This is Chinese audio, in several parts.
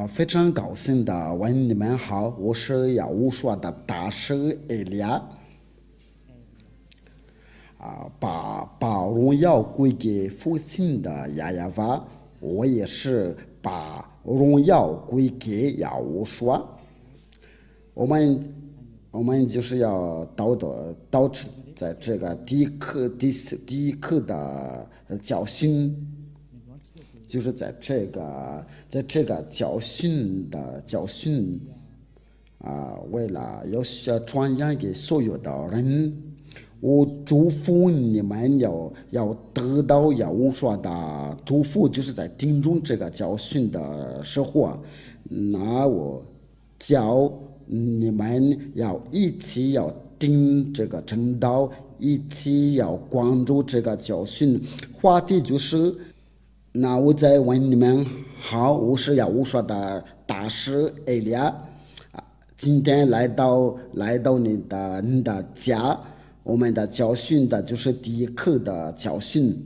非常高兴的问你们好，我是要武说的大师艾利亚。把荣耀归给父亲的亚亚娃，我也是把荣耀归给亚乌说。我们就是要导致在这个第一课的教训，就是在这个教训为了要传扬给所有的人，我祝福你们要得到要我说的祝福，就是在听中这个教训的时候，那我教你们要一起要听这个正道，一起要关注这个教训。话题就是，那我再问你们好，我是要我说的大师艾利亚。今天来到你的家，我们的教训的就是第一课的教训。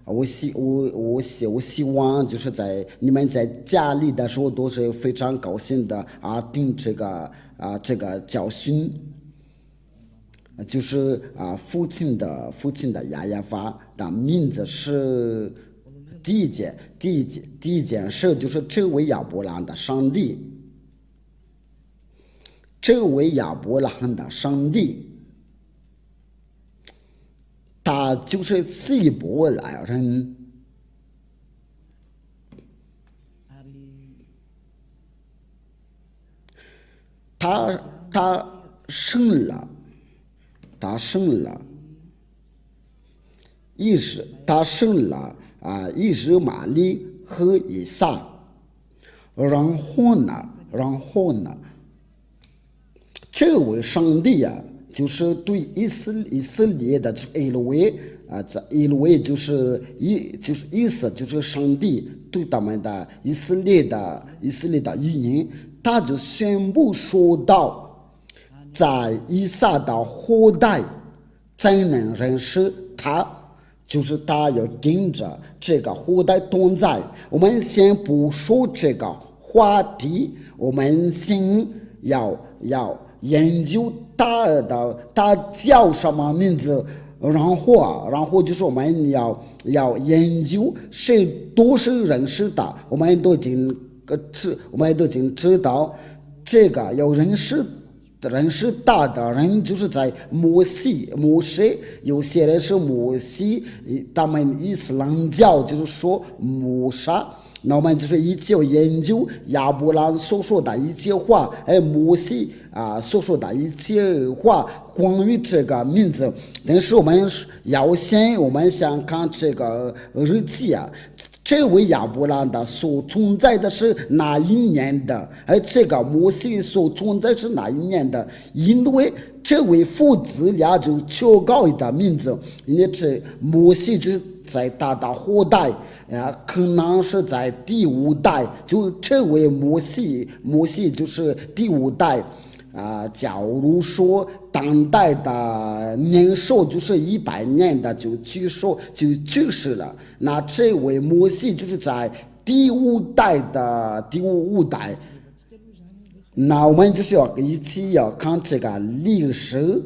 我希望就是在你们在家里的时候都是非常高兴的听这个教训，就是父亲的亚亚娃的名字是第一件事，就是这位亚伯兰的上帝。这位亚伯兰的上帝，他就是希伯来人，他生了以实玛利和以撒，然后呢，这位上帝就是对以色列的以色列就是意思就是上帝对他们的以色列的语言，他就宣布说道，在以撒的后代才能认识他，就是他要跟着这个后代同在。我们先不说这个话题，我们先要研究他叫什么名字，然后就是我们要研究谁都是认识的，我们都已经知道这个要认识大的人，就是在摩西，有些人是摩西，他们伊斯兰教就是说摩萨。那我们就是一起要研究亚伯兰所说的一切话，摩西所说的一切话，关于这个名字。但是我们先看这个日记这位亚伯兰的所存在的是哪一年的？这个摩西所存在是哪一年的？因为这位父子俩就求告的名字，因为这摩西就是在他的后代可能是在第五代，就这位摩西就是第五代假如说当代的年寿就是100年的就去世了，那这位摩西就是在第五代。那我们就是要一起要看这个历史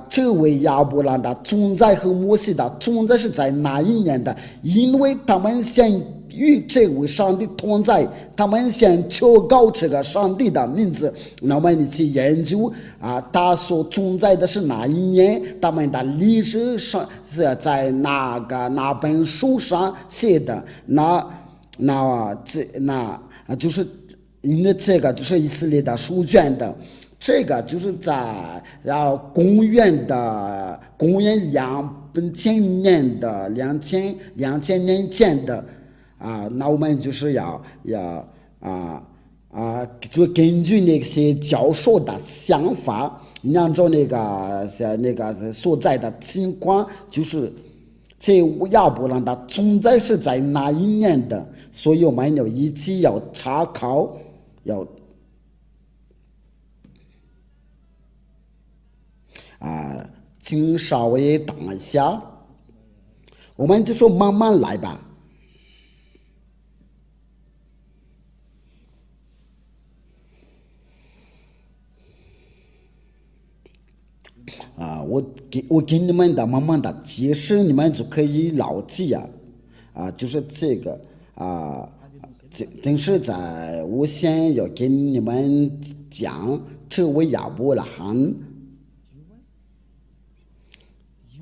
这位亚伯兰的存在和摩西的存在是在哪一年的？因为他们先与这位上帝同在，他们先求告这个上帝的名字。那我们一起研究他所存在的是哪一年？他们的历史上是在哪本书上写的？就是因为这个就是以色列的书卷的。这个就是在公元2000年的2000年前的那我们就是就根据那些教授的想法，按照那个所在的情况，就是这亚伯兰的存在是在哪一年的，所以我们要一起要查考，请稍微等一下，我们就说慢慢来吧。我给你们的慢慢的解释，你们就可以牢记就是这个但是我先要跟你们讲，这位亚伯拉罕，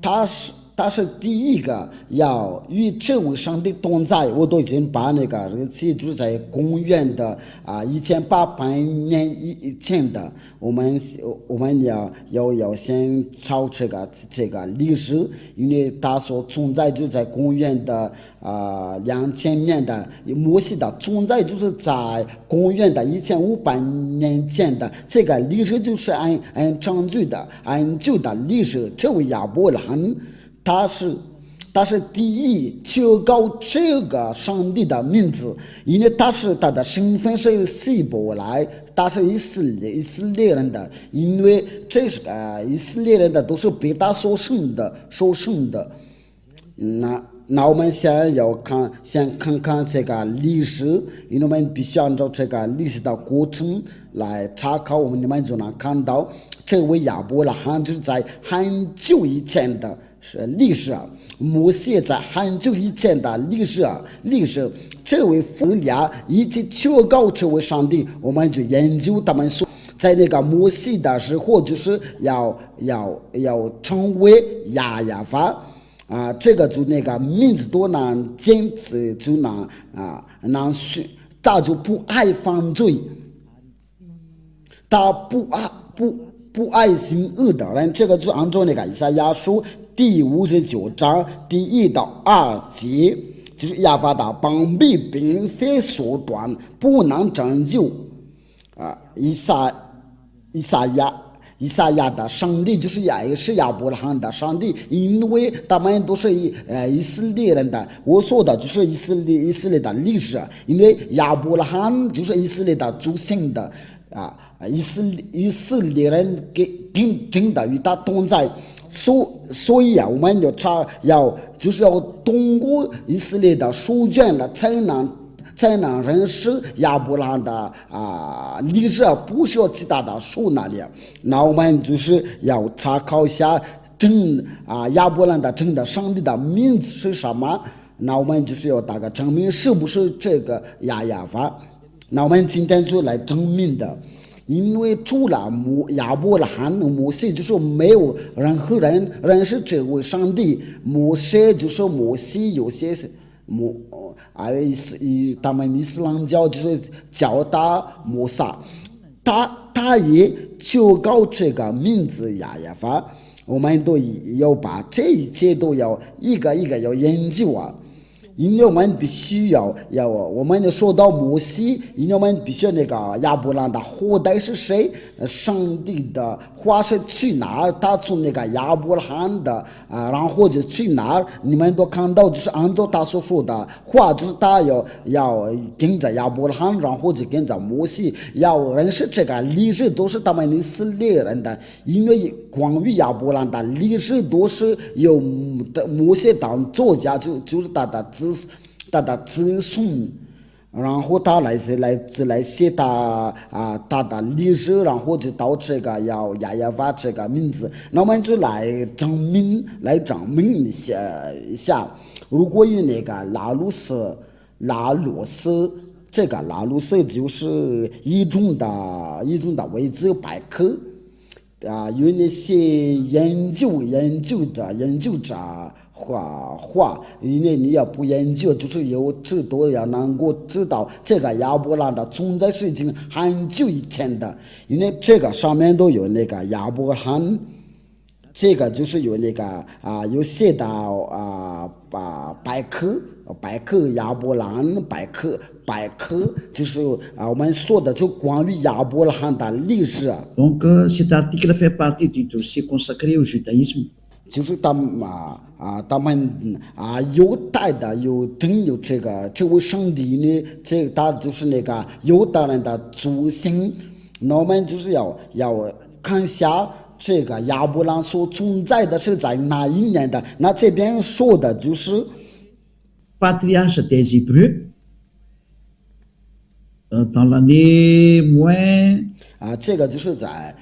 他是第一个要与这位上帝同在。我都已经把那个日期就是在公元的1800年以前的，我们要先找这个历史，因为他所存在就在公元的2000年的，摩西的存在就是在公元的1500年前的，这个历史就是按旧的历史。这位亚伯拉罕他是第一求告这个上帝的名字，因为他的身份是希伯来，他是以色列人的，因为这是以色列人的都是被他所生的。那我们先看看这个历史，因为我们必须按照这个历史的过程来查考，你们就能看到这位亚伯拉罕就是在很久以前的历史摩西在很久以前的历史，这位父俩以及求告这位上帝，我们就研究他们说，在那个摩西的时候，就是要成为亚法。这个就那个名字多难坚持就难学，他就不爱犯罪，他不爱行恶的人。这个就按照那个以赛亚书第59章第1到2节，就是亚法的膀臂并非缩短，不能拯救以赛亚的上帝就是也是亚伯拉罕的上帝，因为他们都是以色列人的。我说的就是以色列的历史，因为亚伯拉罕就是以色列的祖先的以色列人跟真的与他同在，所以我们要通过以色列的书卷了，才能认识亚伯拉罕的历史，不需要其他的书那里。那我们就是要查考一下亚伯拉罕的真的上帝的名字是什么。那我们就是要大概证明是不是这个亚法。那我们今天就来证明的，因为除了亚伯拉罕、摩西，就是没有任何人认识这位上帝。摩西就是摩西，有些他们伊斯兰教就是叫他摩萨，他也求告这个名字亚法。我们都要把这一切都要一个一个要研究因为我们必须我们说到摩西，因为我们必须那个亚伯拉罕的后代是谁，上帝的话是去哪儿，他从那个亚伯拉罕的然后就去哪儿，你们都看到就是按照他所说的话，就是他要跟着亚伯拉罕，然后就跟着摩西，要认识这个历史都是他们以色列人的，因为关于亚伯拉罕的历史都是由摩西当作家，就是他的子孙，然后他来写他的历史，然后就到这个亚法这个名字。那我们就来证明一下，如果有那个拉鲁斯，这个拉鲁斯就是一种的维基百科有那些研究者话，因为你要不研究，就是有知道要能够知道这个亚伯拉罕的存在是已经很久以前的，因为这个上面都有那个亚伯拉罕，这个就是有那个有写的百科亚伯拉罕百科就是我们说的就关于亚伯拉罕的历史。Donc cet article fait partie du dossier consacré au judaïsme。就是他们犹太的有这位上帝呢，他就是那个犹太人的祖先。那我们就是要看一下这个亚伯拉罕所存在的是在哪一年的。那这边说的就是patriarche des Hébreux dans l'année moins 这个就是在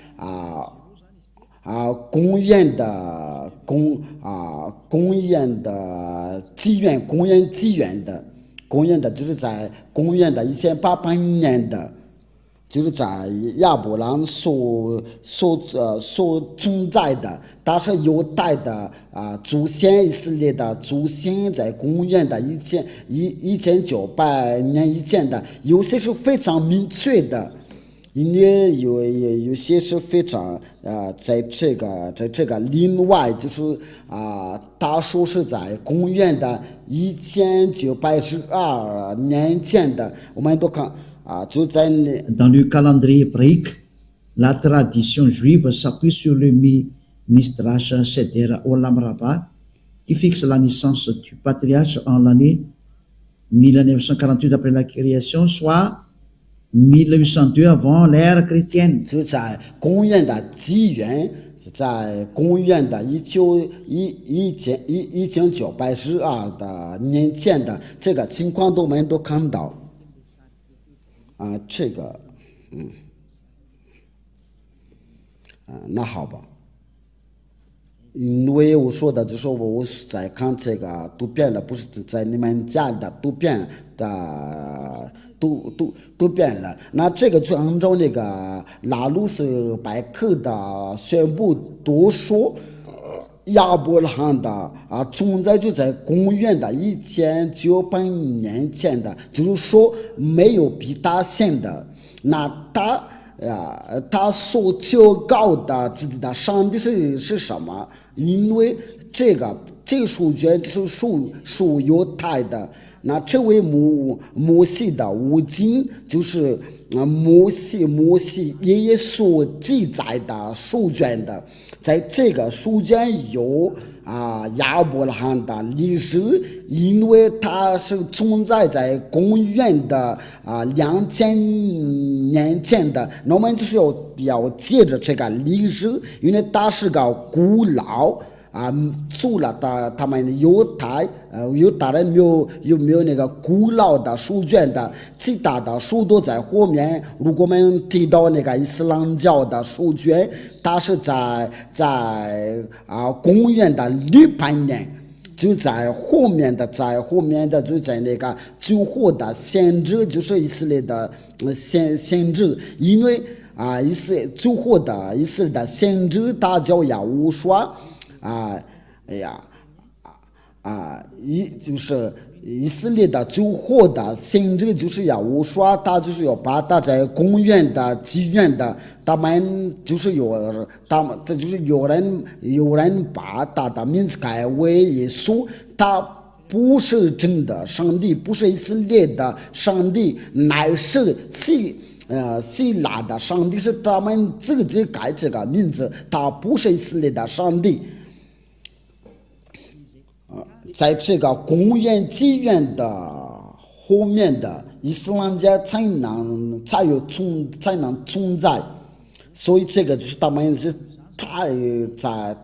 公园的公园的资源，公园资源的公园的，就是在公元的1800年的，就是在亚伯兰所存在的，但是犹太的祖先以色列的祖先在公元的1900年以前的，有些是非常明确的。因为有些是非常在这个另外就是他说是在公元的1912年前的，我们都看就在 Dans le calendrier hébraïque, la tradition juive s'appuie sur le Midrash Seder Olam Rabbah, qui fixe la naissance du patriarche en l'année 1948 après la création, soit 1802 avant l'ère chrétienne. 就在公元的纪元，在公元的1912的年前的这个情况，我们都看到这个那好吧。因为我说的就是我在看这个图片了，不是在你们家的图片的都变了。那这个就按照那个拉鲁斯百科的宣布都说，亚伯拉罕的存在就在公元的1900年前的，就是说没有比他先的。那他所求告的自己的上帝是什么？因为这个书卷是属犹太的。那这位摩西的五经就是摩西爷爷所记载的书卷的，在这个书卷有亚伯拉罕的历史，因为它是存在在公元的2000年前的，那我们就是要接着这个历史，因为它是个古老。除了他们犹太人有没有那个古老的书卷的，其他的书都在后面。如果我们提到那个伊斯兰教的书卷，它是在公元的600年，就在后面的就在那个最后的先知，就是以色列的先知，因为最后的以色列的先知他叫亚乌刷。就是以色列的最后的先知就是亚乌刷，他就是要把他在公元的纪元的，他们就是有人把他的名字改为耶稣，他不是真的上帝，不是以色列的上帝，乃是希腊的上帝，是他们自己改这个名字，他不是以色列的上帝。在这个公元纪元的后面的伊斯兰教才能存在，所以这个就是他们是太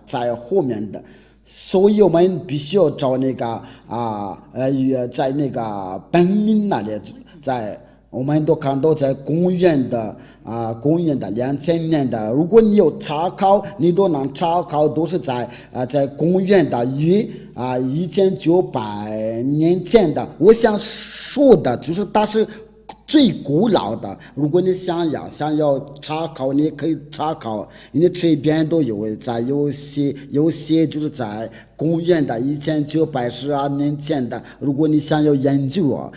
在后面的，所以我们必须要找那个在那个本命那里，我们都看到在公元的2000年的，如果你有查考，你都能查考，都是在公元的1900年前的。我想说的就是它是最古老的。如果你想要查考，你可以查考，因为这边都有有些就是在公元的1912年前的。如果你想要研究，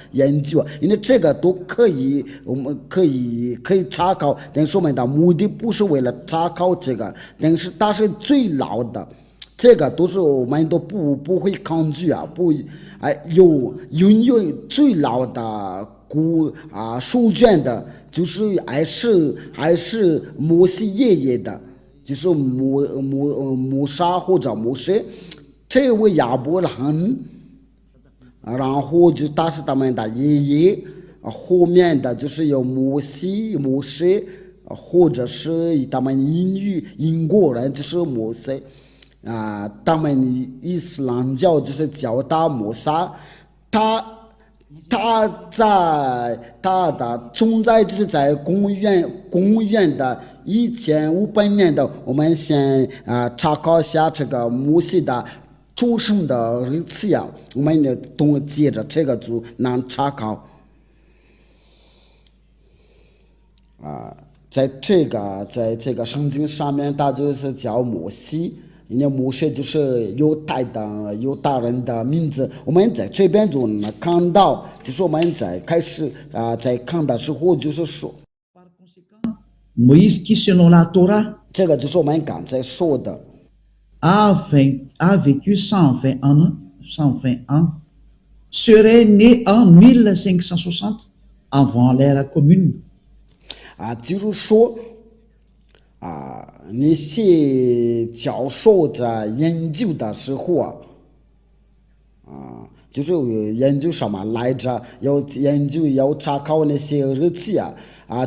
因为这个都可以，我们可以查考，但是我们的目的不是为了查考这个，但是它是最老的。这个都是我们都不会抗拒拥有最老的书卷的，就是还是摩西爷爷的，就是摩沙或者摩西，这位亚伯拉罕，然后就他是他们的爷爷，后面的就是有摩西，或者是他们英国人就是摩西。他们伊斯兰教就是叫他摩萨，它的存在就是在公元的1500年的，我们先查考一下这个摩西的出生的日期呀，我们接着这个就能查考在这个圣经上面，它就是叫摩西。因为摩西就是犹太人的名字，我们在这边就能看到，就是我们在开始在看的时候，就是说， Moïse qui selon la Torah 这个就是我们刚才说的 a vécu 120 ans, serait né en 1560 avant l'ère commune. 就是说那些教授在研究的时候就是研究什么来着？要查考那些日期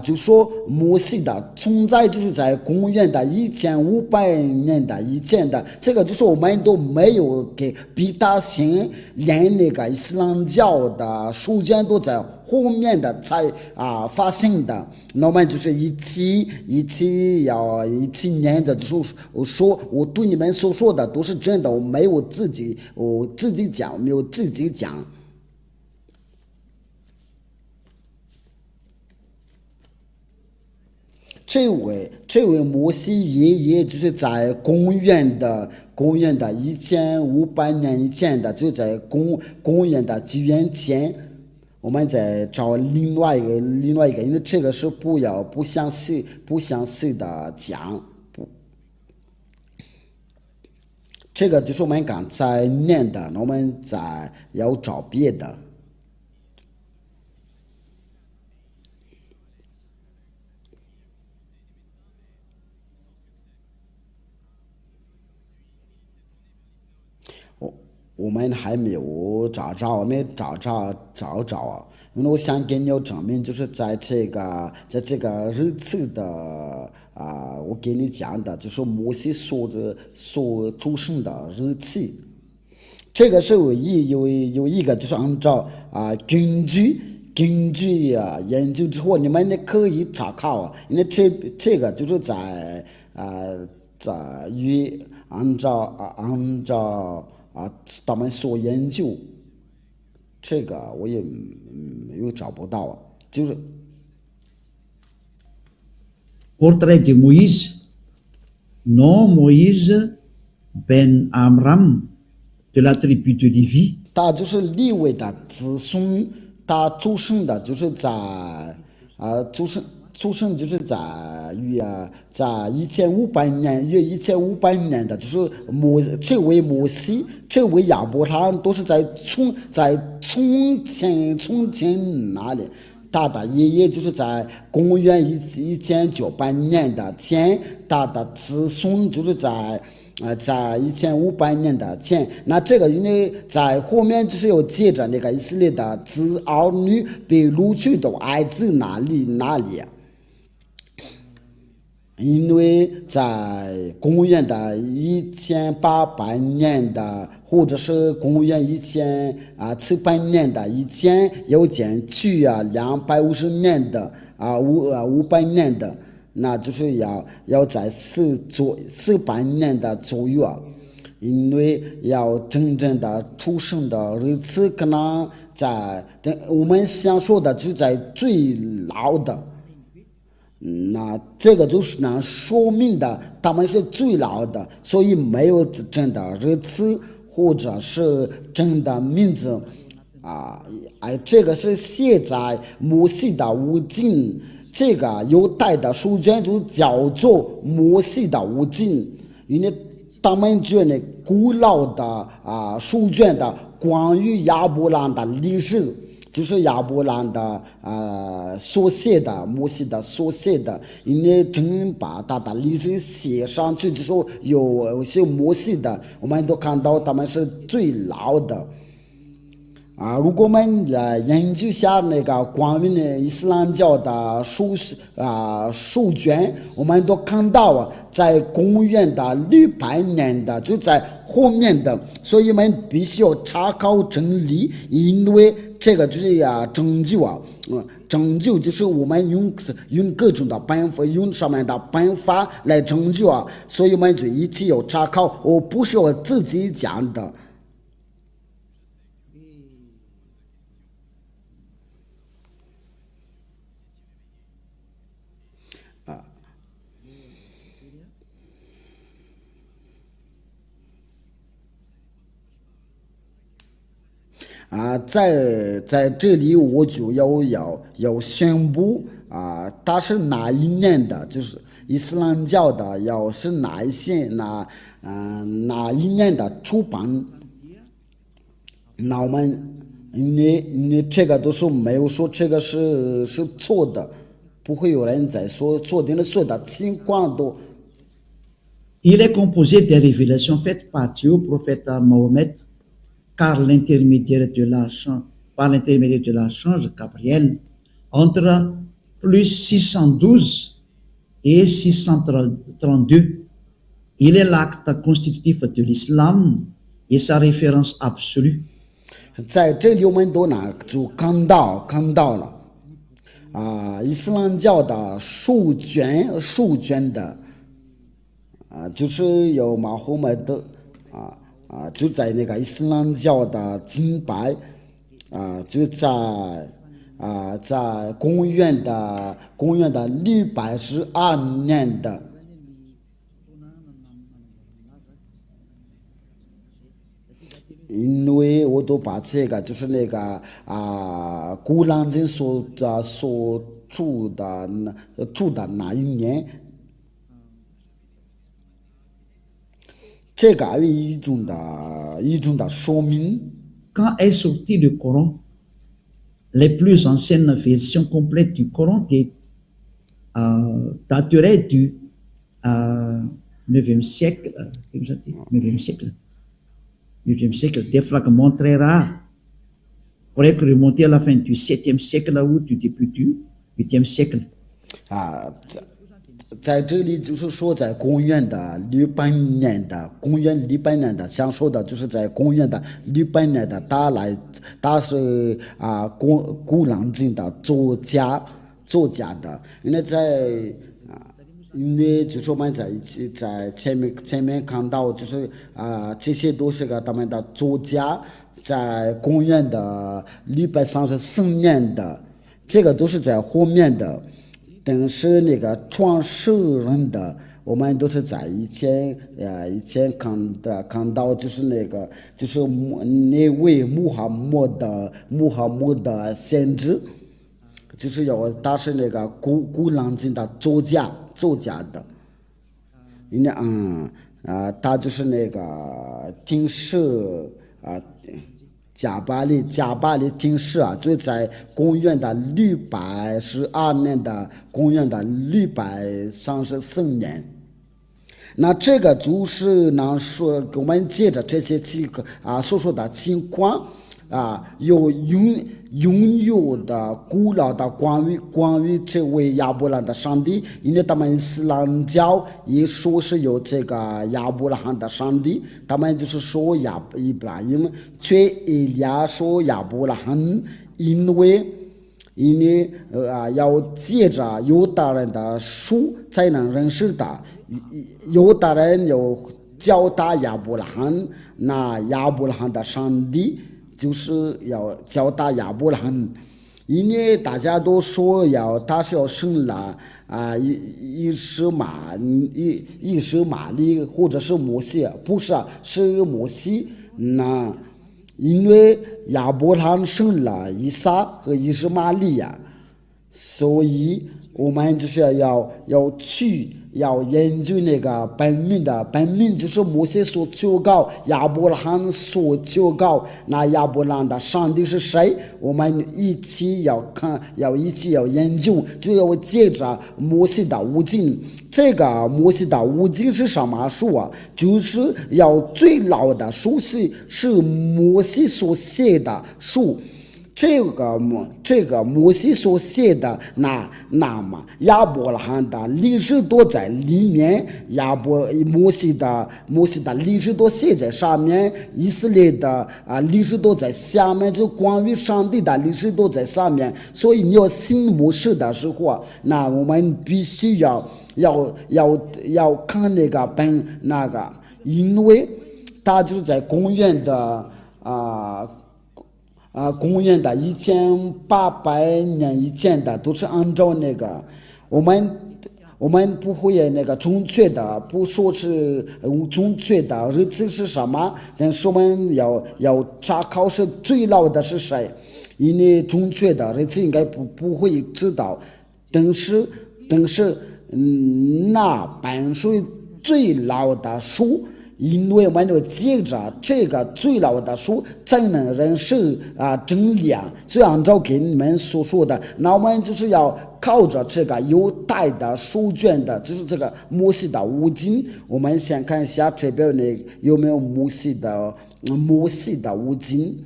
就说摩西的存在就是在公元的1500年的以前的，这个就是我们都没有给比他先连那个伊斯兰教的书卷都在后面的才发现的。那我们就是一起念的，就是我说我对你们所说的都是真的，我没有自己讲，没有自己讲。这位摩西爷爷就是在公元的1500年以前的，就在公元的纪元前，我们再找另外一个，因为这个是不详细的讲，这个就是我们刚才念的，我们再要找别的。我们还没有找着，因为我想给你证明，就是在这个日期的我给你讲的，就是摩西所出生的日期。这个是有一个，就是按照根据研究之后，你们可以查考因为这个就是在按照他们所研究，这个我也没有找不到就是 Portrait de Moïse, nom Moïse ben Amram de la tribu de Lévi. 他就是利未的子孙，他出生的就是在出生就是在1500年的，就是这位摩西，这位亚伯拉罕都是在从前那里，他的爷爷就是在公元1900年的前，他的子孙就是在1500年的前，那这个因为在后面就是有接着那个以色列的儿女被掳去到埃及那里。因为在公元的1800年的，或者是公元1700年的以前，有减去250年的500年的，那就是要在400年的左右因为要真正的出生的日子，可能在我们想说的就在最老的。那这个就是能说明的，他们是最老的，所以没有真的日子或者是真的名字这个是写在摩西的五经，这个犹太的书卷就叫做摩西的五经，因为他们觉得古老的书卷的关于亚伯兰的历史。就是亚伯兰的所写的，摩西的所写的，因为真把他的历史写上去之后，有些摩西的，我们都看到他们是最老的如果我们来研究下那个关于呢伊斯兰教的书卷，我们都看到在公元的600年的就在后面的，所以我们必须要查考真理，因为这个就是拯救拯救就是我们用各种的办法，用上面的办法来拯救所以我们就一起要查考，我不是我自己讲的。在这里我就要宣布它是哪一年的，就是伊斯兰教的，要是哪一年的出版。那我们你这个都是没有说这个是错的，不会有人在说错的，所有的情况都。Il est composé des révélations faites par Dieu au prophète Mohammed par l'intermédiaire de l'archange Gabriel entre plus 612 et 632. Il est l'acte constitutif de l'islam et sa référence absolue. 在这里我们都就看到了伊斯兰教的书卷的就是有马后麦德就在那个伊斯兰教的敬拜就在公元的612年的。因为我都把这个就是那个古兰经所住的那一年，这个有一种的说明。Quand est sorti le Coran, les plus anciennes versions complètes du Coran dateraient du 9e siècle. 9e siècle, des fragments très rares pourraient remonter à la fin du 7e siècle ou du début du 8e siècle. 在这里就是说，在公元的600年的，想说的就是在公元的600年的，他是古兰经的作家的，因为就是我们在一起在前面看到，就是这些都是他们的作家，在公元的634年的，这个都是在后面的。但是那个创始人的，我们都是在以前看到，就是就是那位穆罕默德先知，就是他是那个古兰经的作家的，因为他就是那个定世加巴利定世就在公元的612年的公元的634年。那这个就是说我们接着这些所说的情况有拥有的古老的关于这位亚伯拉罕的上帝，因为他们伊斯兰教也说是有这个亚伯拉罕的上帝，他们就是说伊布拉欣，却以利亚说亚伯拉罕，因为要借着犹大人的书才能认识他，犹大人有教导亚伯拉罕，那亚伯拉罕的上帝就是要教导亚伯拉罕，因为大家都说他是要生了伊什玛利或者是摩西，不是是摩西。那因为亚伯拉罕生了以撒和以实玛利亚，所以我们就是要研究那个本命就是摩西所求告亚伯拉罕所求告，那亚伯拉罕的上帝是谁？我们一起要看，一起要研究，就要借着摩西的五经。这个摩西的五经是什么书啊？就是要最老的书是摩西所写的书。这个摩西所写的那么亚伯拉罕的历史都在里面，摩西的历史都写在上面，以色列的历史都在下面，就关于上帝的历史都在上面。所以你要信摩西的时候啊，那我们必须要看那个，因为他就是在公元的1800年以前的都是按照那个，我们不会那个准确的，不说是准确的日子是什么，但是我们要查考是最老的是谁，因为准确的日子应该不会知道，但是那本书最老的书。因为我们要借着这个最老的书才能认识真理啊，所以按照给你们所说的，那我们就是要靠着这个犹太的书卷的，就是这个摩西的五经。我们先看一下这边有没有摩西的五经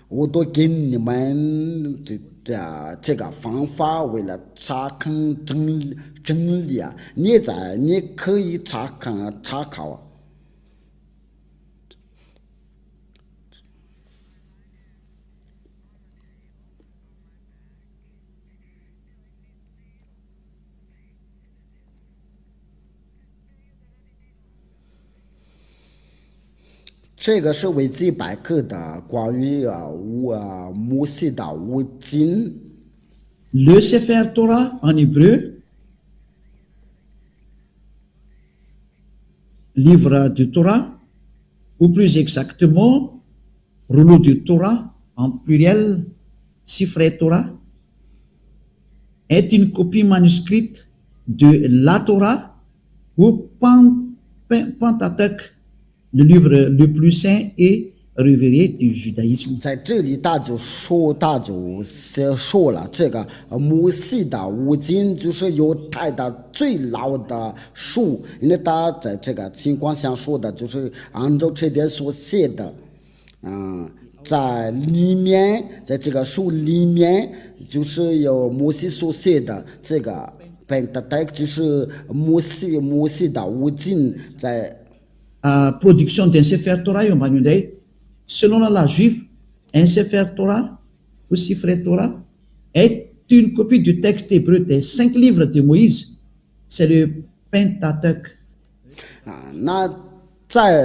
我都给你们这个方法，为了查看真理啊，你可以查考。这个是维基百科的关于摩西的五经。Le Sefer Torah en hébreu, livre du Torah, ou plus exactement, rouleau du Torah en pluriel, Sifrei Torah, est une copie manuscrite de la Torah ou Pentateuch, le livre le plus saint et révéré du judaïsme. 在这里他就说了，这个摩西的五经就是犹太的最老的书，因为他在这个情况下说的就是按照这边所写的，在里面，在这个书里面就是有摩西所写的这个Pentateuch，就是摩西的五经在。Production d'un Sefer Torah, selon la loi juive, un Sefer Torah ou Sifrei Torah est une copie du texte hébreu des 5 livres de Moïse. C'est le Pentateuch.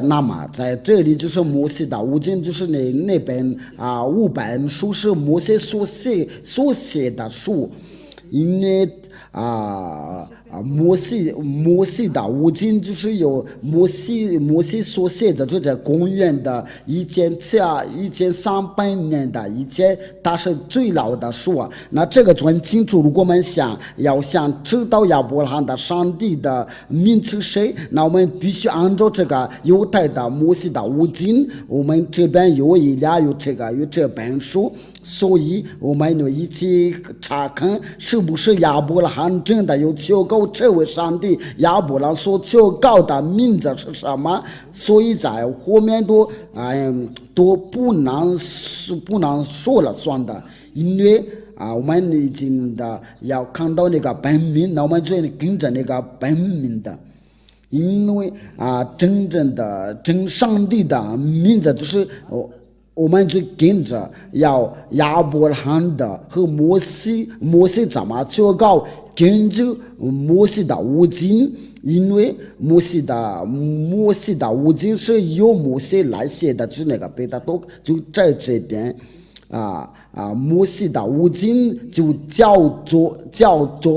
那么在这里就是摩西的五经，就是那本5本书是摩西所写的书，因为摩西的五经就是有摩西所写的，就在公元的1300年的以前，它是最老的书啊。那这个就很清楚，如果我们要想知道亚伯拉罕的上帝的名是谁，那我们必须按照这个犹太的摩西的五经，我们这边有这本书，所以我们一起查看是不是亚伯拉罕真的有求告这位上帝，亚伯拉罕所求告的名字是什么？所以在后面都不能说了算的，因为我们已经要看到那个本名，那我们就跟着那个本名的。因为真正的真上帝的名字就是我们就跟着要亚伯拉罕的和摩西怎么求告，根据摩西的五经，因为摩西的五经是由摩西来写的，就是那个贝塔多就在这边摩西的五经就叫做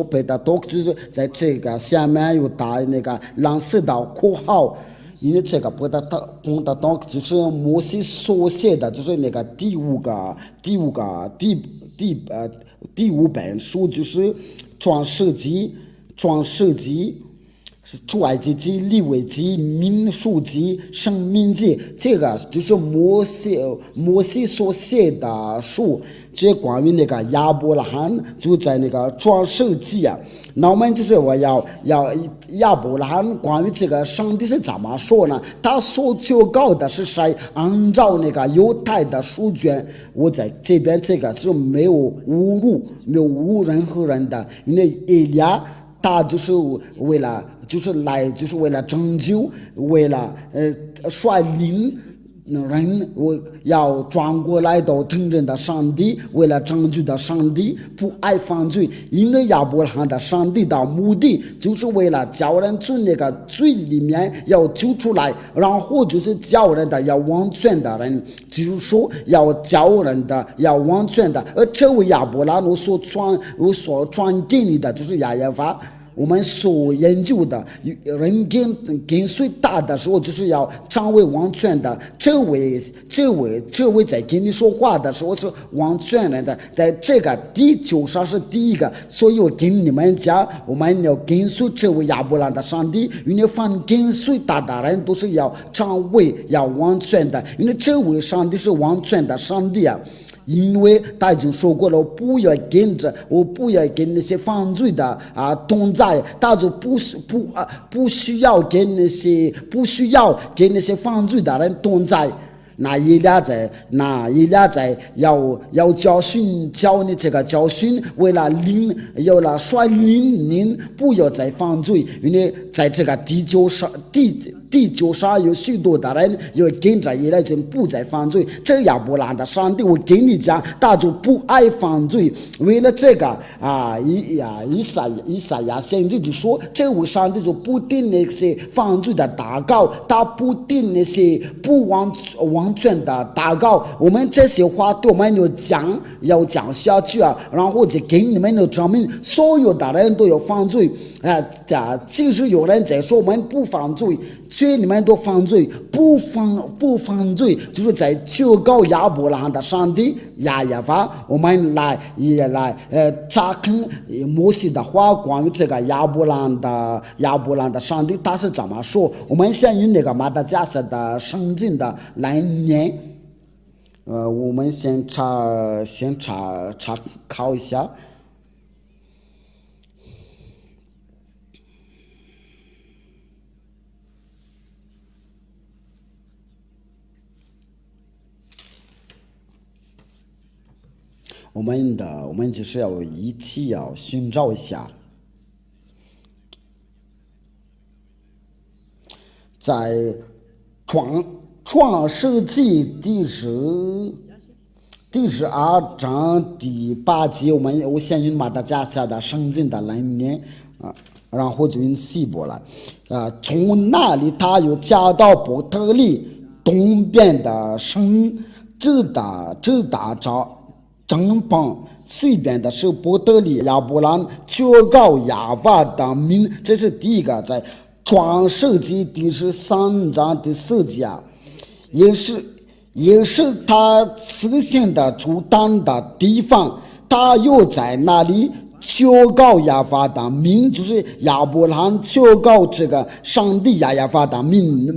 贝塔多，就是在这个下面有打那个蓝色的括号。因为这个不得当就是摩西所写的，就是那个第五本书，就是创世纪、出埃及记、利未记、民数记、申命记，这个就是摩西所写的书。这关于那个亚伯拉罕就在那个创世纪啊，那我们就是我要亚伯拉罕关于这个上帝是怎么说呢？他所求告的是谁？按照那个犹太的书卷，我在这边这个是没有侮辱任何人的，因为以利亚他就是为了拯救，为了率领人，我要转过来到真正的上帝，为了拯救的上帝，不爱犯罪。因为亚伯拉罕的上帝的目的就是为了叫人从那个罪里面要救出来，然后就是叫人的要完全的人，就是说要叫人的要完全的。而这位亚伯拉罕我所传给你的就是亚耶法。我们所研究的人跟随大的时候，就是要成为完全的。这位在跟你说话的时候是完全人的。在这个第9章是第一个，所以我跟你们讲，我们要跟随这位亚伯拉罕的上帝。因为凡跟随他的人都是要成为要完全的，因为这位上帝是完全的上帝啊。因为他已经说过了，我不要跟那些犯罪的同在，他就不需要跟那些犯罪的人同在。那伊俩在要教你这个教训，为了率领您不要再犯罪。因为在这个第9章有许多的人要跟着伊俩就不再犯罪。这亚伯拉罕的上帝，我跟你讲，他就不爱犯罪。为了这个以赛亚先知就说，这位上帝就不定那些犯罪的祷告，他不定那些不完全的祷告。我们这些话对我们要讲下去啊，然后就给你们证明，所有的人都有犯罪即使有人在说我们不犯罪，所以你们都犯罪，不犯罪，就是在求告亚伯拉罕的上帝亚耶法。我们也来查看摩西的话，关于这个亚伯拉罕的上帝他是怎么说。我们先用那个马达加斯的圣经的来念。我们先查考一下。我们就是要一起要寻找一下，在创世纪第12章第8节，我先用马达加斯的圣经的来念然后就用希伯来从那里他又加到伯特利东边的城，直达正邦西边的是伯特利。亚伯拉罕求告亚法的名，这是第一个，在创世纪第13章第4节，也是他此行的主当的地方。他又在那里求告亚法的名，就是亚伯拉罕求告这个上帝亚法的名。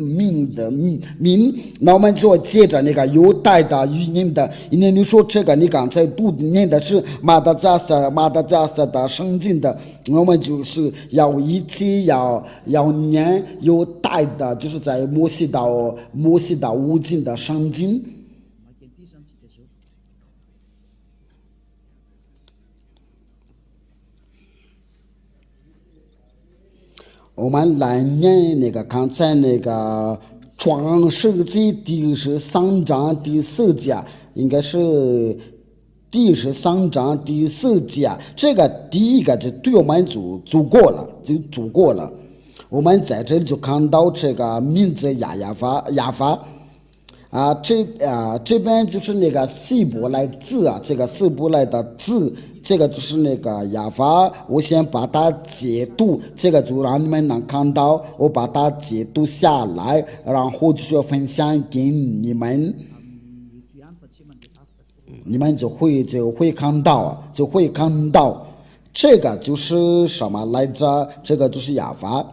那我们就接着那个犹太的语音的，因为你说这个你刚才读念的是马达加斯的圣经的，我们就是要一起要念犹太的，就是在摩西的五经的圣经。我们来念那个刚才那个创世纪第13章第4节，应该是第13章第4节。这个第一个就对我们就足够了。我们在这里就看到这个名字亚法这边就是那个希伯来字这个希伯来的字这个就是那个哑法，我先把它解读，这个就让你们能看到，我把它解读下来，然后就是分享给你们，你们就会看到，这个就是什么来着？这个就是哑法，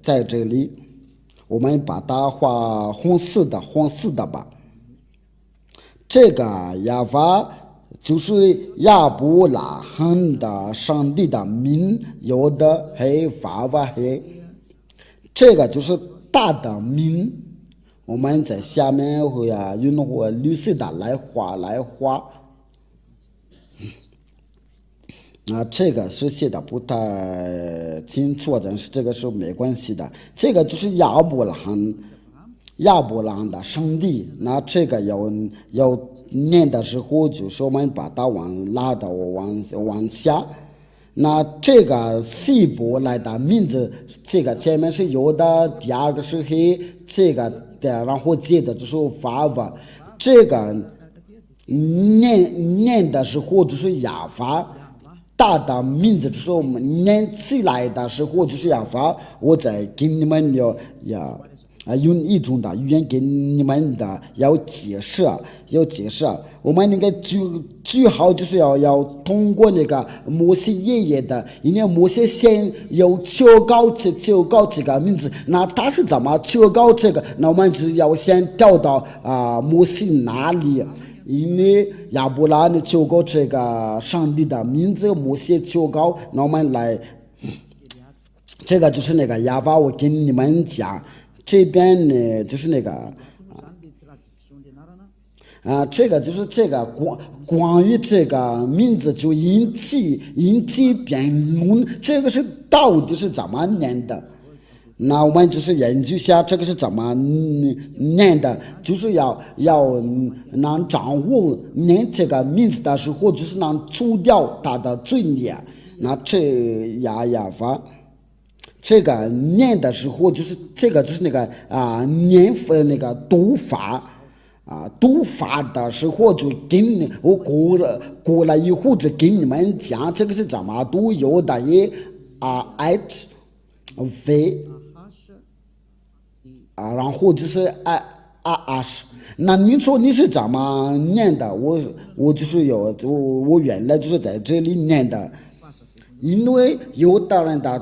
在这里，我们把它画红色的吧。这个哑法就是亚伯拉罕的上帝的名，有的黑法法黑，这个就是大的名。我们在下面会用绿色的来画。这个是写的不太清楚，但是这个是没关系的。这个就是亚伯拉罕的上帝，那这个要念的时候，就是我们把它拉到往下。那这个希伯来的名字，这个前面是有的，第二个是黑，这个的，然后接着就是法法，这个念的时候就是哑法。大的名字就是我们念起来的时候就是哑法，我再给你们用一种的语言给你们的要解释。我们那个最好就是要通过那个摩西爷爷的，因为摩西先要求告这个名字，那他是怎么求告这个？那我们就要先调到摩西那里。因为亚伯拉罕求告这个上帝的名字，摩西求告，那我们来，这个就是那个哑法，我跟你们讲，这边呢就是那个这个就是这个关于这个名字就引起辩论，这个是到底是怎么念的？那我们就是研究一下这个是怎么念的，就是要能掌握念这个名字的时候，就是能除掉它的罪孽。那这哑法，这个念的时候，就是这个就是那个念那个读法。读法的时候就跟我过了以后就跟你们讲这个是怎么读，有的也h v。然后就是那你说你是怎么念的？我就是我原来就是在这里念的，因为有的人的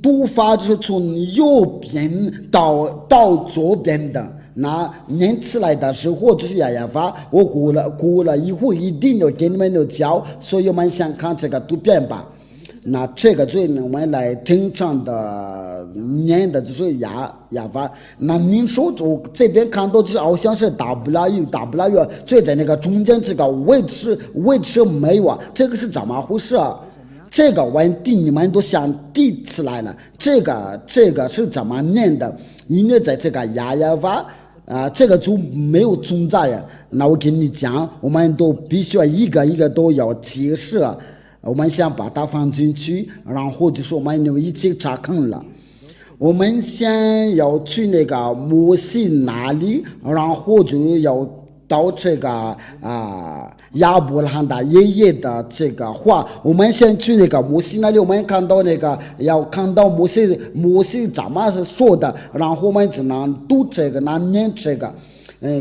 读法就是从右边到左边的，那念起来的时候就是哑法。我过了以后一定要给你们教，所以我们先看这个图片吧。那这个最我们来正常的念的就是哑法。那您说我这边看到就是好像是 W， 最在那个中间这个位置没有这个是怎么回事？这个问题你们都想提起来了，这个是怎么念的？因为在这个哑法这个就没有存在呀。那我跟你讲，我们都必须要一个一个都要解释。我们先把它放进去，然后就是我们一起查看了。我们先要去那个摩西那里，然后就要到这个亚伯拉罕的爷爷的这个话。我们先去那个摩西那里，我们看到那个要看到摩西怎么说的，然后我们只能读这个，能念这个。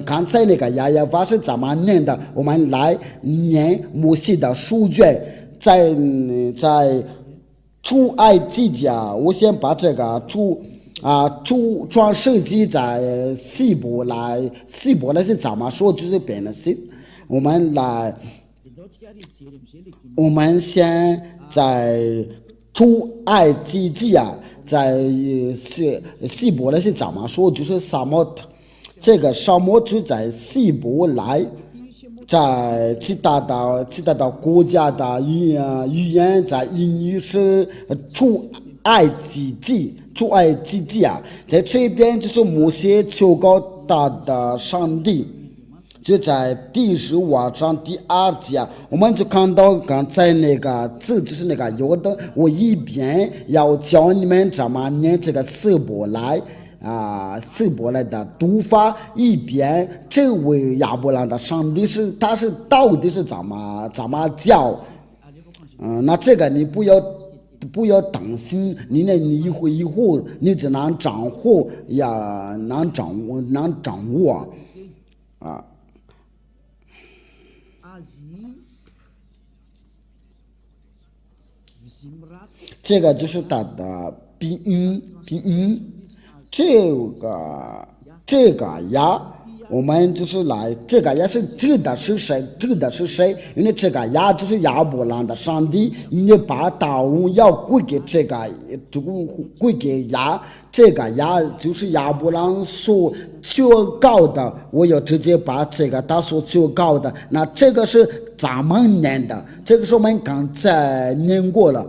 刚才那个哑法是怎么念的？我们来念摩西的书卷。在出埃及记我先把这个创世纪在希伯来是怎么说？就是变了是，我们先在出埃及记在希伯来是怎么说？就是沙漠，这个沙漠就在希伯来。在其他的国家的语言，在英语是出埃及记在这边就是摩西求告他的上帝，就在第15章第2节，我们就看到刚才那个字就是那个有的，我一边要教你们怎么念这个希伯来希伯来的读法，一边这位亚伯兰的上帝他是到底是怎么叫？那这个你不要担心，你一会你只能掌握呀，能掌握啊。这个就是它的鼻音，这个呀，我们就是来，这个呀是指的是谁？因为这个呀就是亚伯兰的上帝，你把大荣耀归给归给呀，这个呀就是亚伯兰所求告的，我要直接把这个他所求告的，那这个是咱们念的，这个是我们刚才念过了。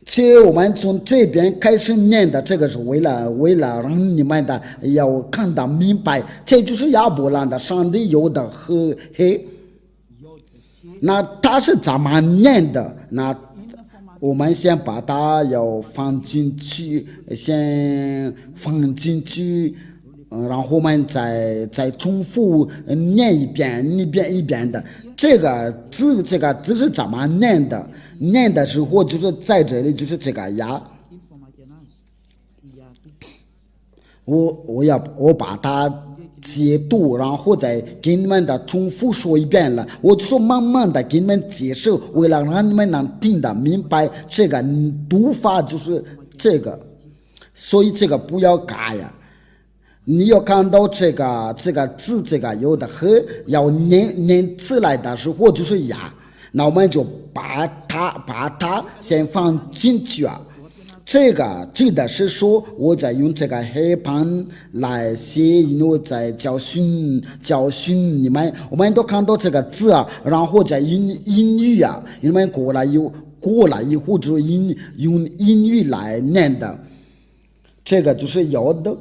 其实我们从这边开始念的，这个是为了让你们的要看得明白，这就是亚伯兰的上帝有的和黑。那他是怎么念的？那我们先把它要放进去，然后我们再重复念一遍的。这个字是怎么念的？念的时候就是在这里，就是这个呀。我把它解读，然后再给你们的重复说一遍了。我就说慢慢的给你们解释，为了让你们能听得明白，这个读法就是这个，所以这个不要改呀。你要看到这个字，这个有的和要念出来的时候就是呀。那我们就把它先放进去啊。这个记得是说我在用这个黑板来写，因为在教训你们，我们都看到这个字啊，然后在英语啊，你们过来以后就用英语来念的，这个就是有的，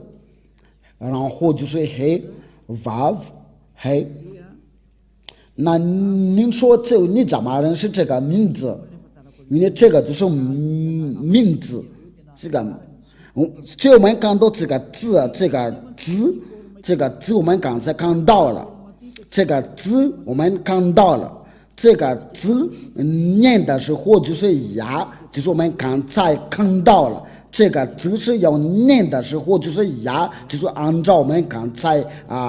然后就是黑 vav 黑。那您说你怎么认识这个名字？因为这个就是名字，这个，所以我们看到这个字我们刚才看到了，这个字我们看到了，这个字念的时候就是呀，就是我们刚才看到了。这个字是要念的时候就是呀，就是按照我们刚才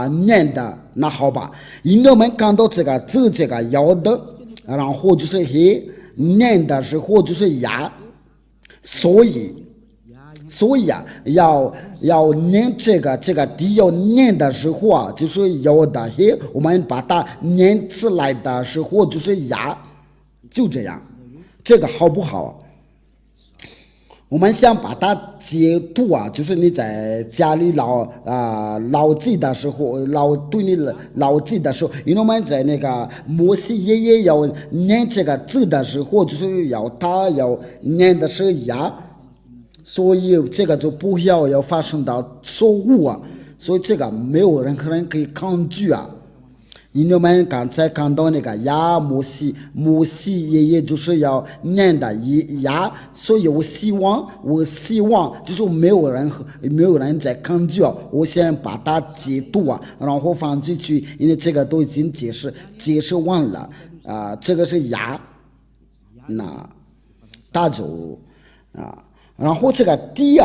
念的，那好吧。因为我们看到这个字，这个要的，然后就是黑，念的时候就是呀，所以要念这个地要念的时候啊，就是要的黑，我们把它念出来的时候就是呀，就这样，这个好不好？我们想把它解读啊，就是你在家里牢记的时候，对你牢记的时候，因为我们在那个摩西爷爷要念这个字的时候，就是要念的是呀，所以这个就不要发生到错误啊，所以这个没有任何人可以抗拒啊。因为我们刚才看到那个呀，摩西爷爷就是要念的呀，所以我希望就是没有人在抗拒啊。我先把它解读啊，然后放进去，因为这个都已经解释完了这个是呀，那大就然后这个第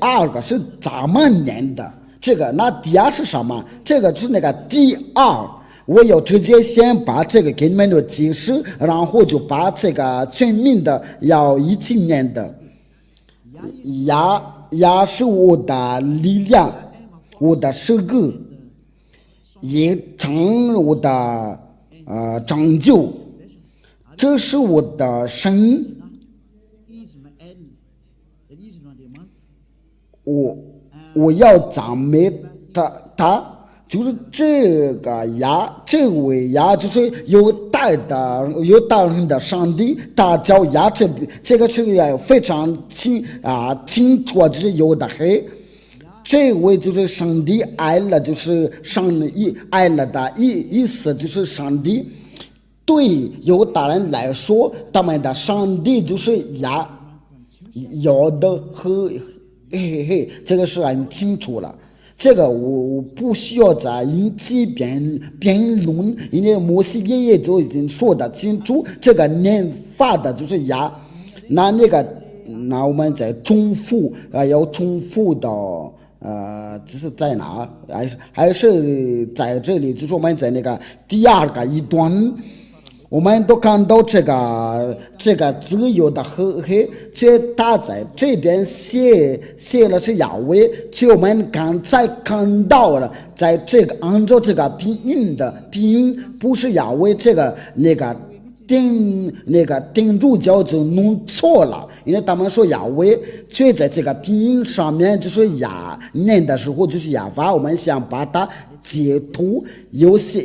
二个是怎么念的？那第二是什么？这个就是那个第二，我要直接先把这个给你们的解释，然后就把这个全名的要一起念的。呀是我的力量，我的诗歌，也成我的拯救，这是我的神。我要赞美他，就是这个呀，这位呀，就是有大人的上帝，他叫呀，这个是非常清楚，就是有的黑。这位就是上帝爱了，就是爱了的意思，就是上帝对犹大人来说，他们的上帝就是呀，有的和这个是很清楚了。这个我不需要再引起辩论，因为摩西爷爷就已经说得清楚，这个念法的就是牙，那我们再重复要重复到这是在哪？还是在这里？就是我们在那个第二个一段。我们都看到这个自由的和黑，却他在这边写了是亚威，却我们刚才看到了，在这个按照这个拼音不是亚威，这个顶住脚就弄错了，因为他们说亚威，却在这个拼音上面就是亚念的时候就是亚法，我们想把它解读，有些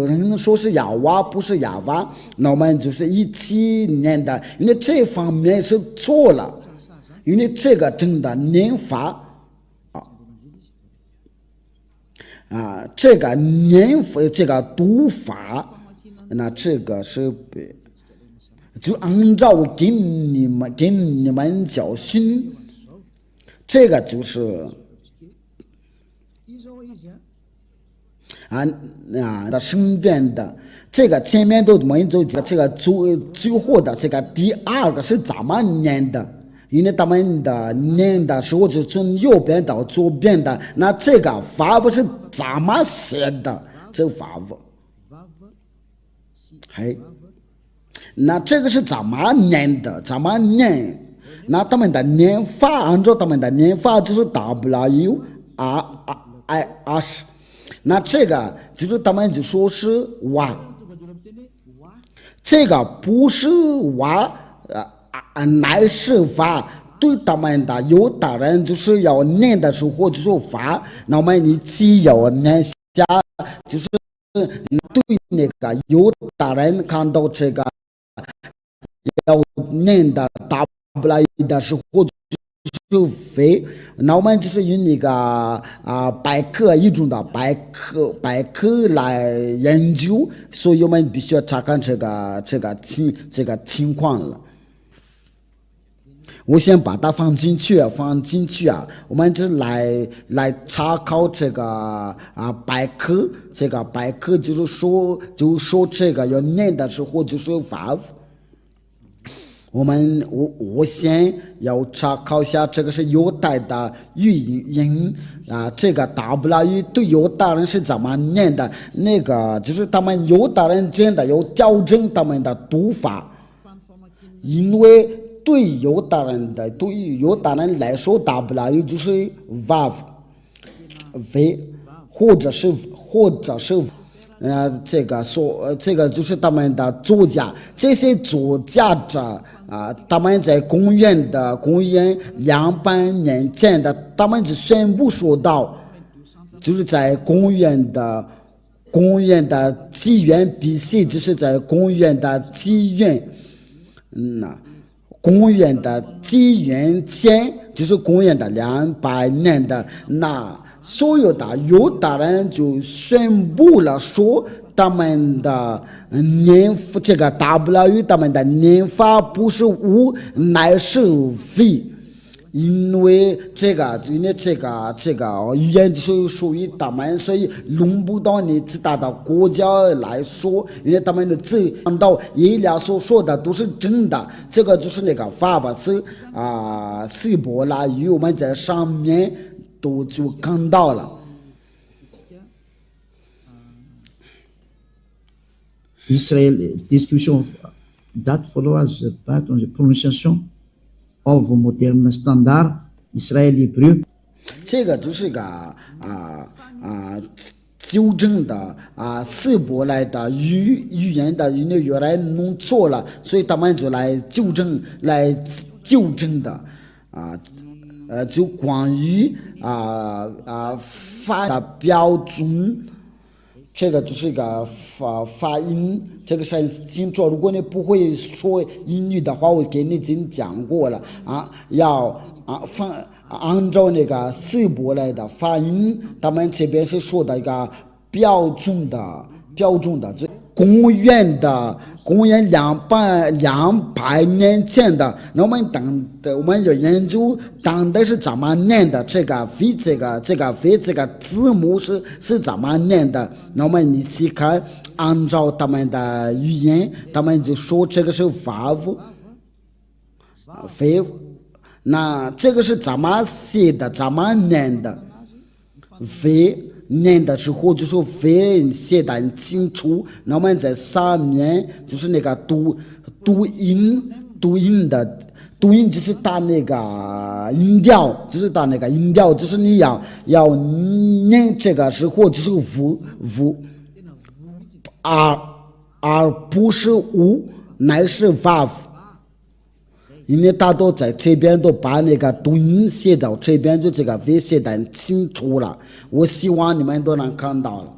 人说是亚娃不是亚娃，那我们就是一起念的，因为这方面是错了，因为这个真的念法这个念法这个读法，那这个是就按照给你们教训，这个就是的身边的这个前面都没有这个最后的这个第二个是怎么念的？因为他们的念的时候就从右边到左边的，那这个法不是怎么写的？这个法不，那这个是怎么念的？怎么念？那他们的念法，按照他们的念法就是 W R I S。那这个就是他们就说是哇，这个不是哇乃是法。对他们的犹大人就是要念的时候就是法，那我们一起要念下，就是对那个犹大人看到这个要念的大不来的时候就非，那我们就是用那个百科一种的百科来研究，所以我们必须要查看这个情况了。我先把它放进去我们就来查考这个百科，这个百科就是说这个要念的时候就是法。我先要查考一下，这个是犹太的语音这个大不拉语对犹大人是怎么念的？那个就是他们犹大人真的要调整他们的读法，因为对于犹大人来说，大不拉语就是 vav 或者是这个就是他们的作家，这些作家者他们在公元200年前的，他们就宣布说到，就是在公元的纪元 BC， 就是在公元的纪元前，就是公元的200年的那。所有的犹大人就宣布了说，他们的念法这个大不了语，他们的念法不是无，乃是非，因为这个语言就是属于他们，所以轮不到你其他的国家来说，因为他们的字按照以利亚所说的都是真的。这个就是那个法是希伯来语，我们在上面都就看到了。Israël, discussion date follows pas dans la prononciation of modern standard Israël hébreu. 这个就是个纠正的希伯来的语言的，因为原来弄错了，所以他们就来纠正的就关于发的标准，这个就是一个发音，这个是很清楚。如果你不会说英语的话，我给你已经讲过了要按照那个希伯来的发音，他们这边是说的一个标准的，就公元200年前的，那我们就研究当代是怎么念的，这个 v 这个字母是怎么念的，那我们一起看，按照他们的语言，他们就说这个是 vav， 那这个是怎么写的，怎么念的 v 念的时候就是 v 写的很清楚，那我们在上面就是那个读音就是打那个音调，就是你要念这个时候就是 v， 而不是 u， 乃是 vav。因为大多在这边都把那个读音写到这边，就这个 v 写得很清楚了。我希望你们都能看到了。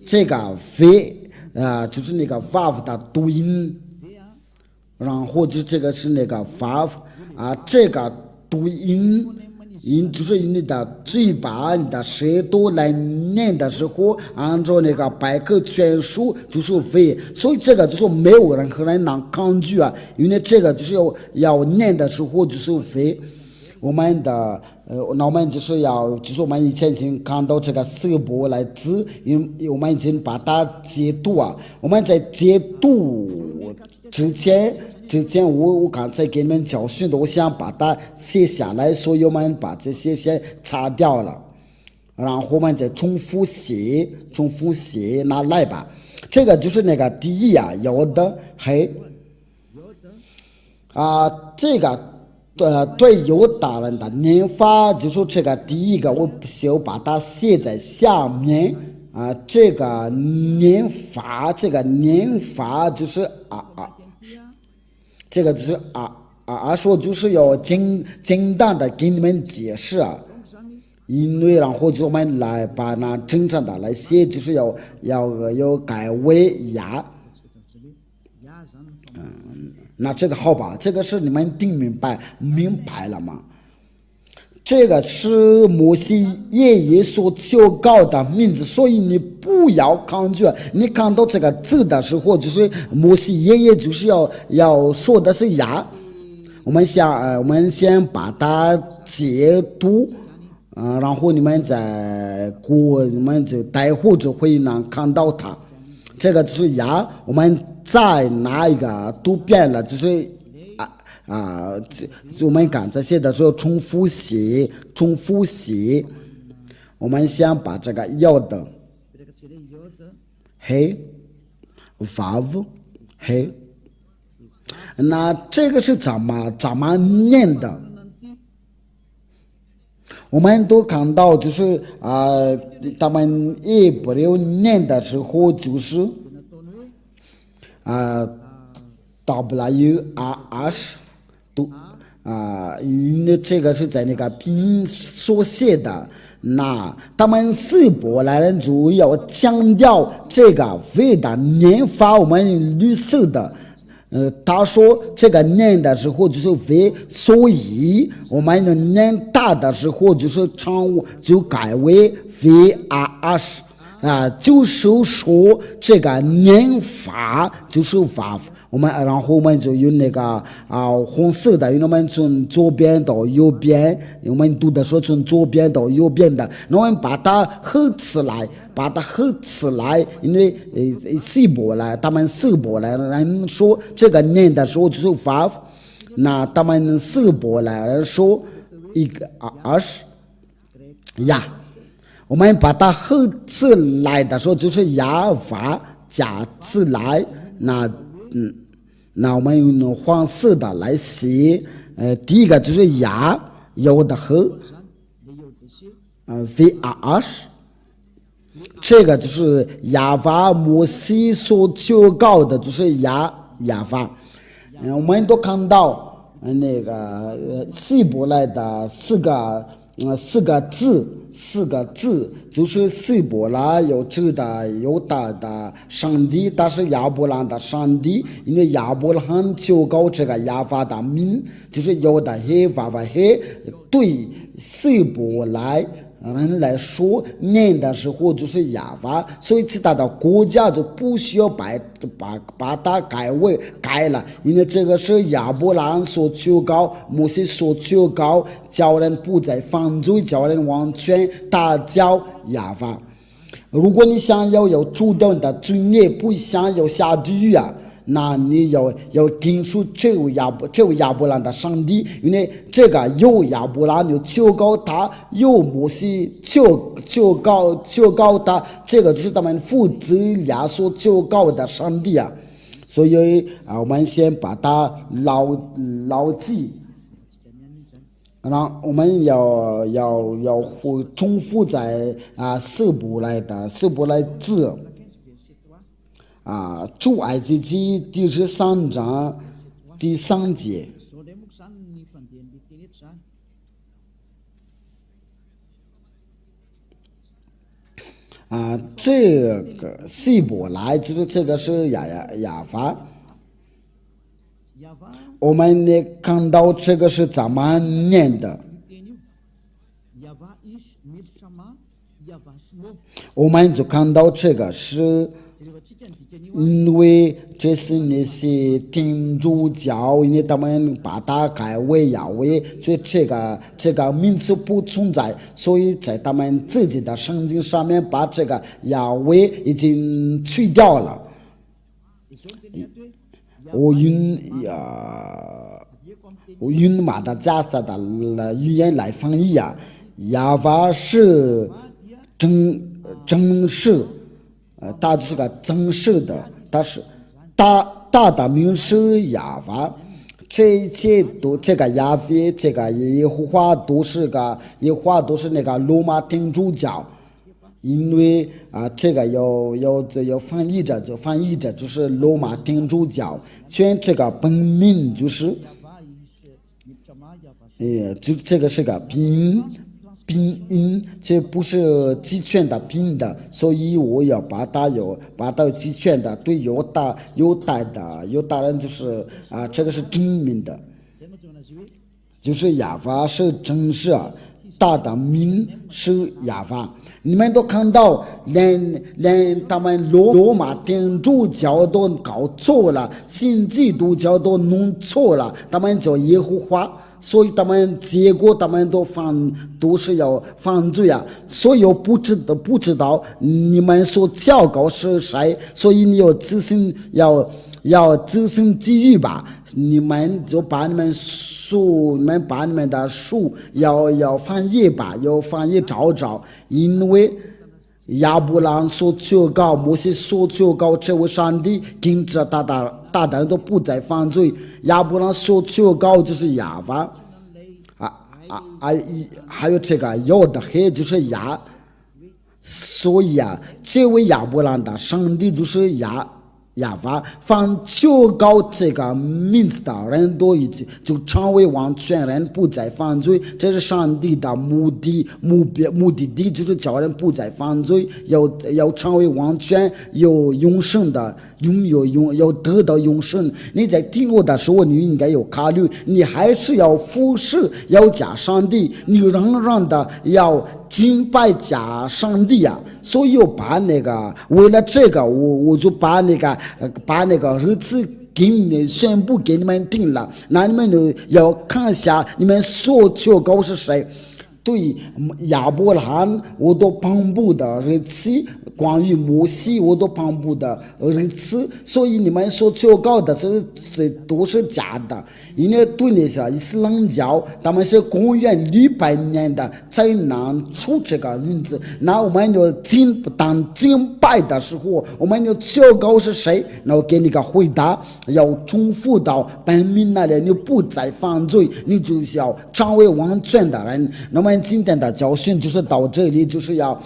这个 v 就是那个 vav 的读音，然后就这个是那个 vav 这个读音就是你的嘴巴、你的舌头来念的时候，按照那个百科全书就是 v， 所以这个就是没有任何人能抗拒因为这个就是要念的时候就是 v。我们的那我们就是我们以前已经看到这个色波来字，因为我们已经把它解读我们在解读之前我刚才给你们教训的，我想把它写下来，所以我们把这些先擦掉了，然后我们再重复写，拿来吧。这个就是那个第一有的黑这个对犹大人的念法，就是这个第一个，我就把它写在下面这个念法就是这个就是说就是要简单的给你们解释因为然后就我们来把那正常的来写，就是要改为呀。那这个好吧，这个是你们听明白了吗？这个是摩西爷爷所求告的名字，所以你不要抗拒。你看到这个字的时候，就是摩西爷爷就是要说的是呀。我们先把它解读然后你们就待会就会能看到它。这个就是呀，我们再拿一个读遍了，就是我们刚才写的时候重复写。我们先把这个要的嘿 vav 嘿，那这个是怎么念的？我们都看到就是他们也不留念的时候就是WRS 因为这个是在那个拼音所写的，那他们希伯来人就要强调这个 v 的念法，我们绿色的他说这个念的时候就是 v， 所以我们念大的时候就是就改为 VRS就是说这个念法就是 vav。然后我们就用那个红色的，因为我们从左边到右边，我们读的时候从左边到右边的，那我们把它合起来，因为他们希伯来人说这个念的时候就是 vav， 那他们希伯来人说一个呀，我们把它合起来的时候就是呀vav加起来，那我们用黄色的来写，第一个就是呀，有的和VRS， 这个就是亚法摩西所求告的，就是亚法。我们都看到那个希伯来的四个字，就是希伯来有指的犹大的上帝，但是亚伯兰的上帝，因为亚伯兰求告这个亚法的名，就是有的黑法法黑，对希伯来人来说，念的时候就是亚法，所以其他的国家就不需要把它改了，因为这个是亚伯兰所求告，摩西所求告，叫人不再犯罪，叫人完全打叫亚法。如果你想要有主动的罪孽，不想要下地狱啊，那你要听出这位亚伯兰的上帝，因为这个有亚伯兰有求告他，有摩西求告他，这个就是他们父子俩所求告的上帝啊。所以我们先把它牢记。然后我们要重复在希伯来字出埃及记第13章第3节。这个希伯来就是这个是亚法。我们看到这个是怎么念的？我们就看到这个是，因为这是那些天主教，因为他们把它改为亚威，所以这个名词不存在，所以在他们自己的圣经上面把这个亚威已经去掉了。我用马达加斯的语言来翻译啊，亚法是真实，它就是个真实的，但是大的名是亚法，这一切都这个亚非这个耶和华都是那个罗马天主教。因为这个要翻译着就是罗马天主教，全这个本名就是就这个是个拼音，这不是集权的拼的，所以我要把它集权的，对犹大人就是这个是真名的，就是亚法是真实，大的名是亚法。你们都看到，连他们罗马天主教都搞错了，新基督教都弄错了，他们叫耶和华，所以结果他们都是要犯罪啊。所以我不知道你们所教告是谁，所以你要自行记忆吧。你们就把你们的书要翻译吧，要翻译找，因为亚伯兰所求告，摩西所求告，这位上帝跟着大人都不再犯罪。亚伯兰所求告就是亚法，还有这个有的黑就是亚，所以这位亚伯兰的上帝就是亚法，凡求告这个名字的人都已经就成为完全人，不再犯罪。这是上帝的目的地，就是叫人不再犯罪，要成为完全有永生的，要得到永生。你在听我的时候，你应该有考虑，你还是要服侍，要假上帝，你仍然的要敬拜假上帝啊。所以我把为了这个，我就把那个日子宣布给你们听了，那你们要看一下你们所求告是谁。对亚伯兰我都颁布的日期，关于摩西我都颁布的日期，所以你们所求告的这都是假的。因为对那些伊斯兰教，他们是公元600年的才能出这个名字。那我们就当敬拜的时候，我们就求告是谁，然后给你个回答，要重复到本命那里，你不再犯罪，你就是要成为完全的人。那么今天的教训就是到这里，就是要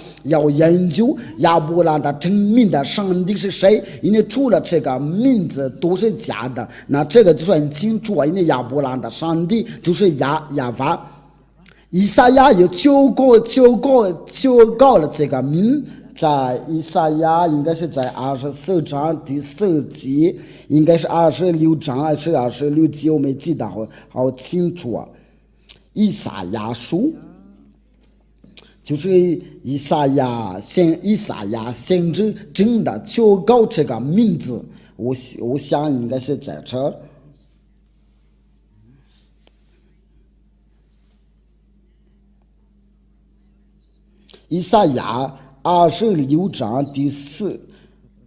研究亚伯兰的真名的上帝是谁，因为除了这个名字都是假的。那这个就很清楚啊，因为亚伯兰的上帝就是亚法。以赛亚有求告了这个名，在以赛亚应该是在24章第4节，应该是26章还是26节，我没记得好清楚啊。以赛亚书就是以赛亚先知真的求告这个名字，我想应该是在这儿。以赛亚26章第4，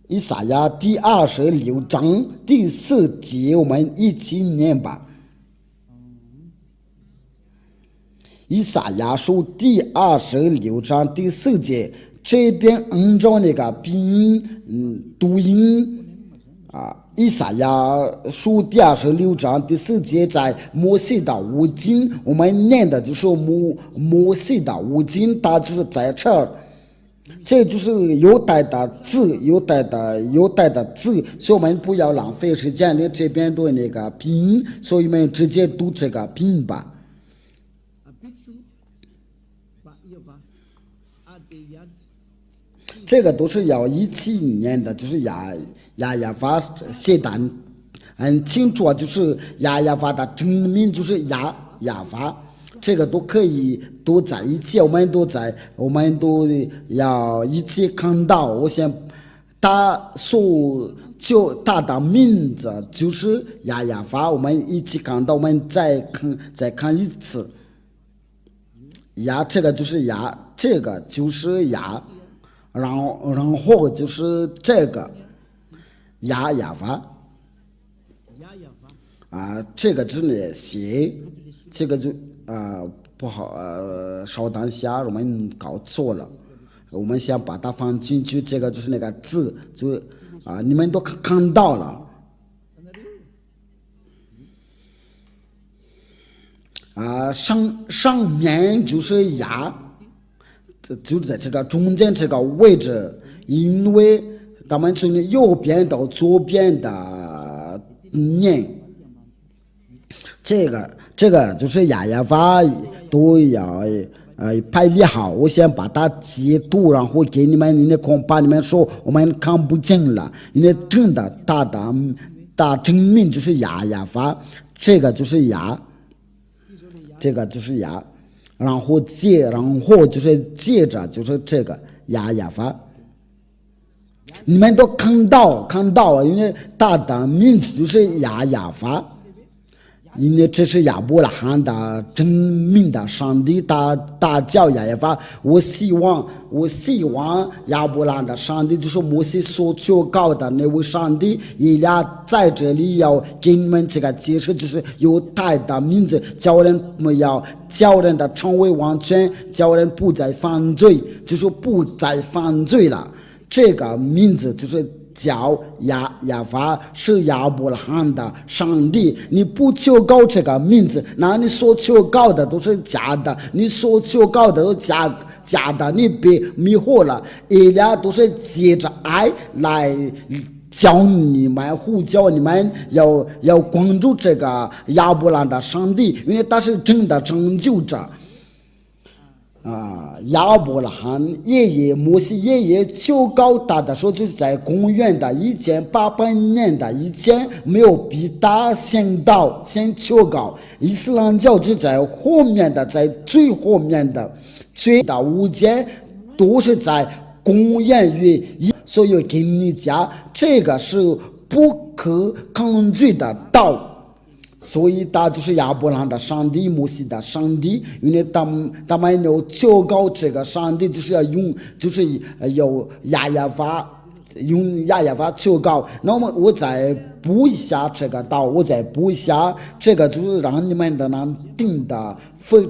以赛亚第26章第4节，我们一起念吧。以赛亚书第26章第4节，这边按照那个拼音读音以赛亚书第26章第4节，在摩西的五经，我们念的就是摩西的五经，它就是在这儿，这就是犹太的字，犹太的字，所以我们不要浪费时间，你这边读那个拼音，所以我们直接读这个拼音吧。这个都是要一起念的，就是亚法写的很清楚，就是亚法的真名就是亚法，这个都可以都在一起，我们都要一起看到。我想他的名字就是亚法，我们一起看到，我们再看一次。这个就是这个就是然后就是这个亚法这个就是写，这个就不好稍等一下，我们搞错了，我们先把它放进去，这个就是那个字，就你们都看到了。上面就是就在这个中间这个位置，因为咱们从右边到左边的念，这个就是亚法都要排列好。我先把它截图，然后给你们，恐怕你们说我们看不见了，因为真的大真名就是亚法，这个就是这个就是然后就是接着就是这个亚法，你们都看到，因为他的名字就是亚法，因为这是亚伯拉罕的真名的上帝，他叫亚法。我希望亚伯拉罕的上帝就是摩西所求告的那位上帝，以俩在这里要给你们这个解释，就是犹太的名字，叫人的成为完全，叫人不再犯罪，就是不再犯罪了。这个名字就是叫亚法，是亚伯拉罕的上帝。你不求告这个名字，那你所求告的都是假的，你所求告的都是假的，你被迷惑了。以俩都是借着爱来教你们，呼叫你们要关注这个亚伯拉罕的上帝，因为他是真的拯救者。亚伯拉罕摩西爷爷求告他的时候，就是在公元的1800年的以前，没有比他先求告。伊斯兰教就在后面的，在最后面的最大五节都是在公元约1，所以给你讲，这个是不可抗拒的道。所以他就是亚伯拉罕的上帝，摩西的上帝，因为他们要求告这个上帝，就是要要亚法求告。那么我再补一下这个道，这个就是让你们的能听得非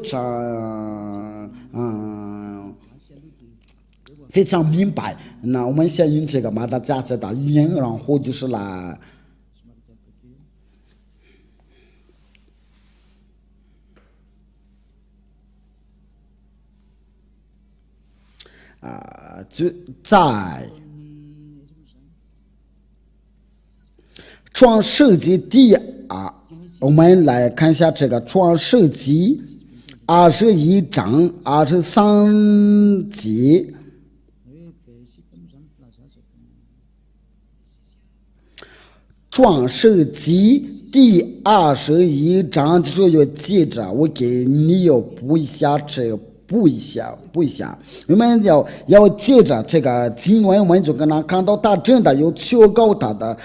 常明白。那我们先用这个马达加斯的语言，然后就是来就在创世纪我们来看一下这个创世纪21章23节。创世纪第21章就是要记着，我给你要补一下这个不一样。我们要借着这个经文，我们就跟他看到他真的有求告他的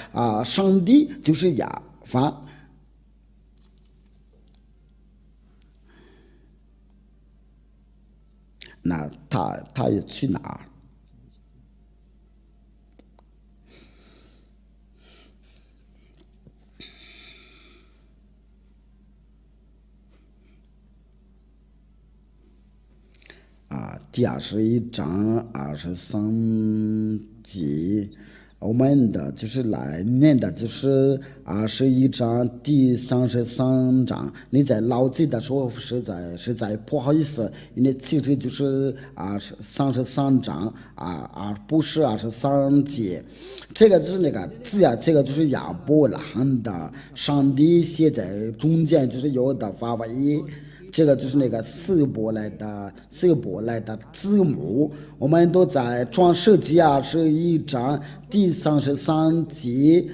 上帝就是亚法。那他要去哪儿？第21章23节，我们的就是来念的就是21章第33章。你在牢记的时候实在不好意思，因为其实就是33章不是23节。这个就是那个字呀，这个就是亚伯拉罕的上帝写在中间，就是有的发音。这个就是那个希伯来的字母，我们都在创世纪21章第33节。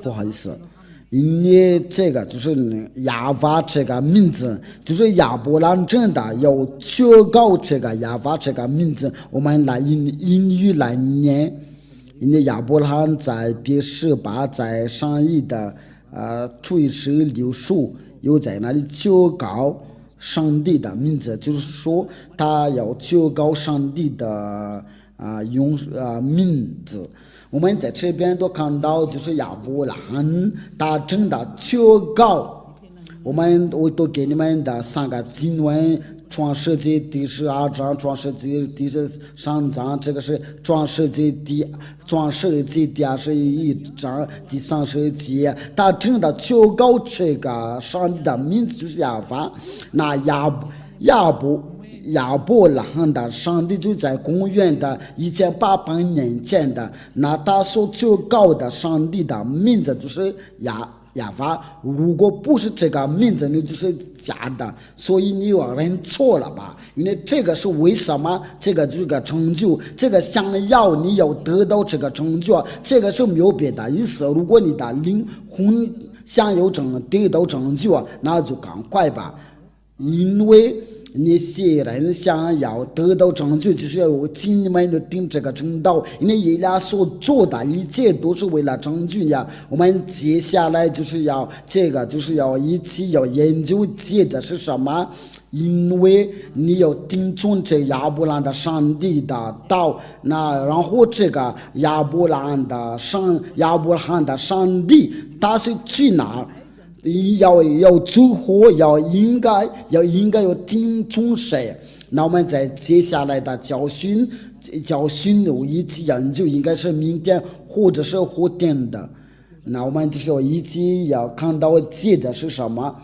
不好意思，因为这个就是亚法这个名字，就是亚伯兰真的要求告这个亚法这个名字，我们来英语来念。因为亚伯拉罕在别是巴在上一的垂石榴树又在那里求告上帝的名字，就是说他要求告上帝的名字。我们在这边都看到，就是亚伯拉罕他真的求告。我都给你们的3个经文。创世纪第12章，创世纪第13章，这个是创世纪第21章第30节。他真的求告这个上帝的名字就是亚法。那亚伯拉罕的上帝就在公元的1800年前的，那他所求告的上帝的名字就是亚法。如果不是这个名字，你就是假的，所以你有人错了吧？因为这个是为什么？这个成就，这个想要你要得到这个成就，这个是没有别的意思。如果你的灵魂想要得到成就，那就赶快吧，因为那些人想要得到成就，就是要尽你们的定这个正道，因为耶稣所做的一切都是为了成就呀。我们接下来就是要一起要研究接着是什么，因为你要听从这亚伯兰的上帝的道，那然后这个亚伯兰的上帝他是去哪儿？要最后应该要听从谁？那我们在接下来的教训以及研究应该是明天或者是后天的。那我们就是一起要看到接着是什么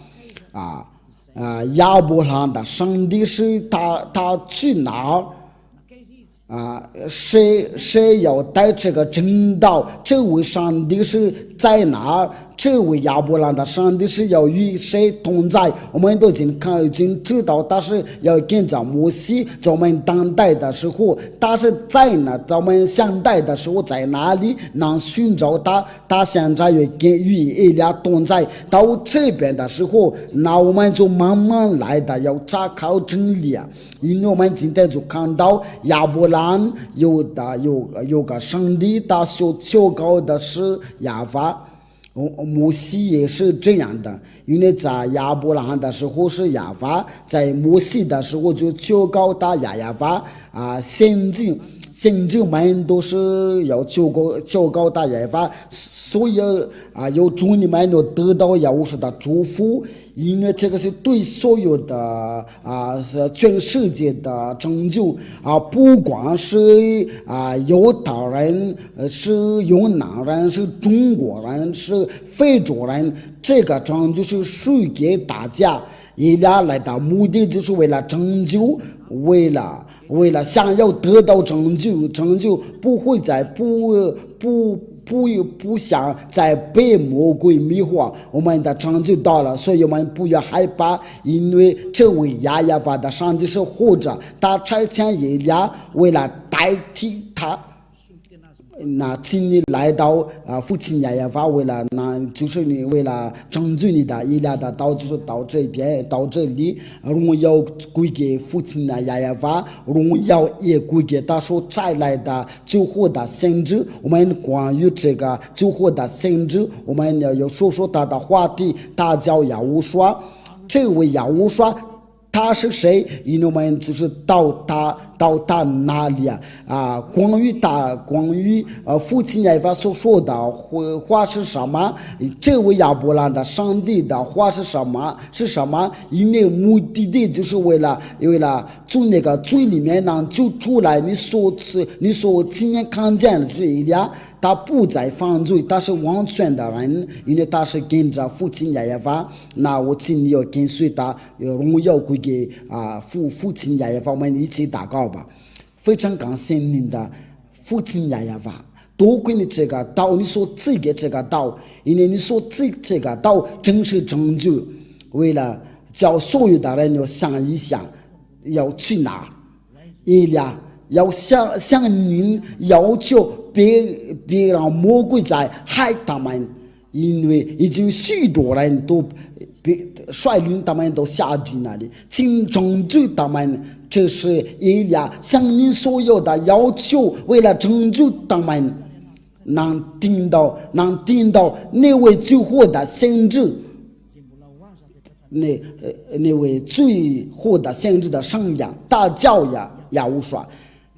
亚伯拉罕的上帝是他去哪儿？谁要带这个正道？这位上帝是在哪儿？这位亚伯拉罕的上帝是要与谁同在？我们都已经知道，他是要跟着摩西，在我们当代的时候，他是在哪？在我们现代的时候在哪里能寻找他？他现在与以利亚同在。到这边的时候，那我们就慢慢来的要查考真理因为我们今天就看到亚伯拉罕有个上帝，他所求告的是亚法。摩西也是这样的，因为在亚伯拉罕的时候是亚法，在摩西的时候就求告他亚法先知们都是要求告他亚法，所以有祝你们要得到耶稣的祝福，因为这个是对所有的全世界的拯救不光是犹太人，是越南人，是中国人，是非洲人，这个拯救是属于给大家。以利亚来的目的就是为了拯救，为了想要得到拯救不会在不想再被魔鬼迷惑，我们的拯救到了，所以我们不要害怕，因为这位亚法的上帝是活着，他差遣以利亚为了代替他，那请你来到父亲耶和华，为了那就是你为了拯救你的以利亚的刀，就是到这边到这里，荣耀归给父亲的耶和华，荣耀也归给他所摘来的救活的先知。我们关于这个救活的先知，我们要说说他的话题。他叫亚乌刷，这位亚乌刷他是谁？因为我们就是到他哪里关于父亲耶和华所说的话是什么？这位亚伯兰的上帝的话是什么？因为目的就是为了从那个罪里面能救出来你所亲眼看见的这一样。他不再犯罪，他是完全的人，因为他是跟着父亲耶和华。那我请你要跟随他，荣耀归给父亲耶和华。我们一起祷告吧。非常感谢您的父亲耶和华，多亏你这个道，你所赐给这个道，因为你所赐这个道真是拯救，为了叫所有的人要想一想要去哪，以利亚要向您要求别让魔鬼在害他们，因为已经许多人都率领他们都下去那里，请拯救他们。这是以利亚向您所有的要求，为了拯救他们，能听到那位救活的先知，那位最后的先知的声音，大叫亚乌刷，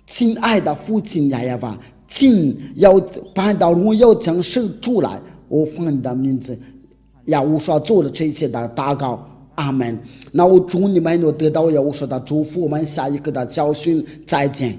亲爱的父亲耶和华，请要把到荣耀将生出来。我奉你的名字，亚乌刷做了这一切的祷告，阿门。那我祝你们能得到亚乌刷的祝福，我们下一个的教训再见。